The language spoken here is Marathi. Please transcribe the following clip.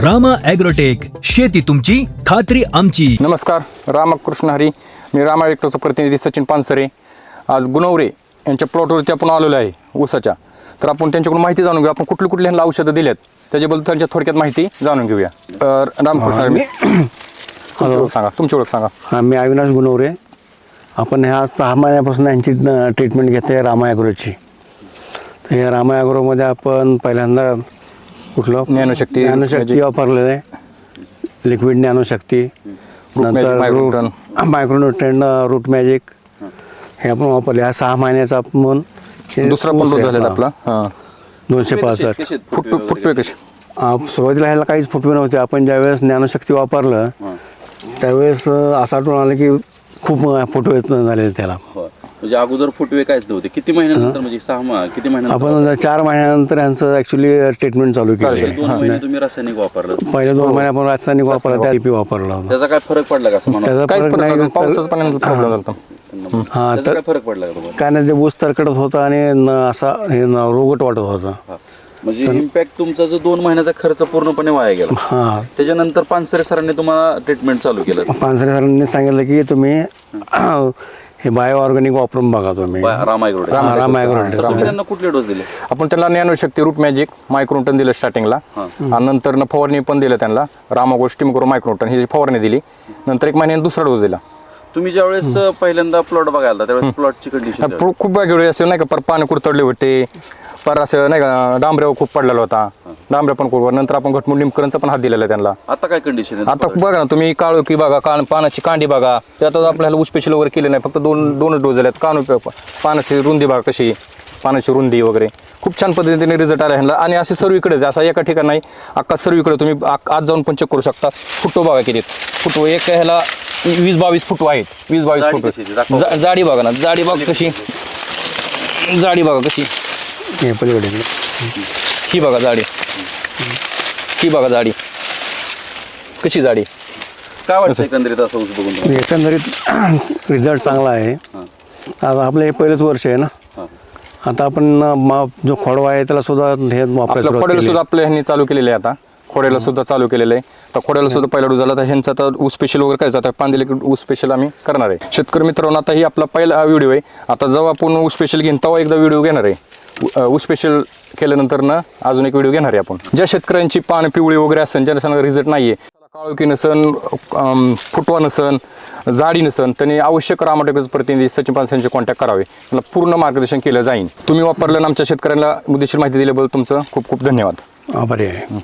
रामा ॲग्रोटेक, शेती तुमची खात्री आमची. नमस्कार, रामकृष्ण हरी. मी रामा ॲग्रोटेकचा प्रतिनिधी सचिन पानसरे. आज गुणवरे यांच्या प्लॉटवरती आपण आलेलो आहे ऊसाच्या. तर आपण त्यांच्याकडून माहिती जाणून घेऊ. आपण कुठली कुठली ह्यांना औषधं दिल्यात त्याच्याबद्दल त्यांच्या थोडक्यात माहिती जाणून घेऊया. रामकृष्ण हरी, तुमची ओळख सांगा. मी अविनाश गुणवरे. आपण ह्या 6 महिन्यापासून यांची ट्रीटमेंट घेते आहे रामा ॲग्रोची. तर या रामा ॲग्रोमध्ये आपण पहिल्यांदा कुठलं ज्ञानशक्ती वापरलेलं आहे, लिक्विड ज्ञानशक्ती, नंतर मायक्रोन्यूट्रिएंट रूट मॅजिक हे आपण वापरले. हा 6 महिन्याचा आपण दुसरा पण डोस झालेला आपला 265. फुटवे कसे? सुरुवातीला ह्याला काहीच फुटवे नव्हते. आपण ज्यावेळेस ज्ञानशक्ती वापरलं त्यावेळेस असं आठवण आलं की खूप फुटवे झालेले त्याला. म्हणजे अगोदर फुटवे काहीच नव्हते. किती महिन्यानंतर, म्हणजे किती महिन्यानंतर? आपण 4 महिन्यानंतर यांचं ॲक्च्युली ट्रीटमेंट चालू केलं. 2 महिने तुम्ही रासायनिक वापरलं? पहिले 2 महिने आपण रासायनिक वापरलं, त्या वापरला होता. त्याचा काय फरक पडला का? असं म्हणा. काहीच फरक नाही. पावसाचा पाण्याचा प्रॉब्लेम झाला. हां, त्याचा काय फरक पडला का तुम्हाला? काय नाही, ते ऊस तरकडत होता आणि असा रोगट वाटत होता. म्हणजे इम्पॅक्ट तुमचा जो 2 महिन्याचा खर्च पूर्णपणे वाया गेला. हां, त्याच्यानंतर पानसरे सरांनी तुम्हाला ट्रीटमेंट चालू केलं. पानसरे सरांनी सांगितलं की तुम्ही हे बायो ऑर्गॅनिक वापरून बघा तुम्ही. रामा ॲग्रोटेक. रामा ॲग्रोटेक. तुम्ही त्यांना कुठले डोस दिले? आपण त्यांना ज्ञानशक्ती, रूट मॅजिक, मायक्रोटन दिलं स्टार्टिंगला. आणि नंतर फवारणी पण दिलं त्यांना. रामागोल्ड स्टीम करून मायक्रोटन ही फवारणी दिली. नंतर 1 महिन्याने दुसरा डोस दिला. तुम्ही ज्यावेळेस पहिल्यांदा प्लॉट बघायला त्यावेळेस प्लॉटची कंडिशन खूप वेगळे असे नाही का, पर पाणी कुरतडले होते, पर असं नाही का, डांबऱ्यावर खूप पडलेला होता. डांबऱ्या पण कुरवर. नंतर आपण घटमुट निमकरणचा पण हात दिलेला आहे त्यांना. आता काय कंडिशन आहे? आता बघा ना तुम्ही, काळोखी बघा, पानाची कांडी बघा. त्यात आपल्याला ऊस स्पेशल वगैरे केले नाही, फक्त दोनच डोस झालेत. पानाची रुंदी बघा कशी, पानाची रुंदी वगैरे खूप छान पद्धतीने रिझल्ट आला ह्यांना. आणि असे सर्वीकडेच, असा एका ठिकाणी नाही, अख्खा सर्वीकडे तुम्ही आज जाऊन पण चेक करू शकता. फुटो बघा किती फुटो, एक ह्याला 20-22 फुटो आहेत. 20-22 फुटो. जाडी बघा ना, जाडी बघा कशी, जाडी बघा कशी, हे पलीकडे ही बघा जाडी, ही बघा जाडी कशी जाडी. काय वाटतं एकंदरीत असं ऊस बघून तुम्हाला? एकंदरीत रिझल्ट चांगला आहे. आता आपलं हे पहिलंच वर्ष आहे ना. आता आपण जो खोडवा आहे त्याला सुद्धा हे वापरायचं, खोड्याला सुद्धा आपल्या ह्यांनी चालू केलेलं आहे. आता खोड्याला सुद्धा चालू केलेलं आहे. तर खोड्याला सुद्धा पहिला डोस झाला. तर ह्यांचा आता ऊस स्पेशल वगैरे करायचं. आता पांदिले ऊस स्पेशल आम्ही करणार आहे. शेतकरी मित्रांनो, आता ही आपला पहिला व्हिडिओ आहे. आता जेव्हा आपण ऊस स्पेशल घेईन तेव्हा एकदा व्हिडिओ घेणार आहे. ऊस स्पेशल केल्यानंतर ना अजून एक व्हिडिओ घेणार आहे आपण. ज्या शेतकऱ्यांची पान पिवळी वगैरे असेल, ज्यांना रिझल्ट नाहीये, काळोखी नसन, फुटवा नसन, जाडी नसन, त्यांनी आवश्यक रामा ॲग्रोटेकचे प्रतिनिधी सचिन पानसरेंचे कॉन्टॅक्ट करावे. त्यांना पूर्ण मार्गदर्शन केलं जाईल. तुम्ही वापरलं, आमच्या शेतकऱ्यांना मुद्देशीर माहिती दिल्याबद्दल तुमचं खूप खूप धन्यवाद. आभारी आहे.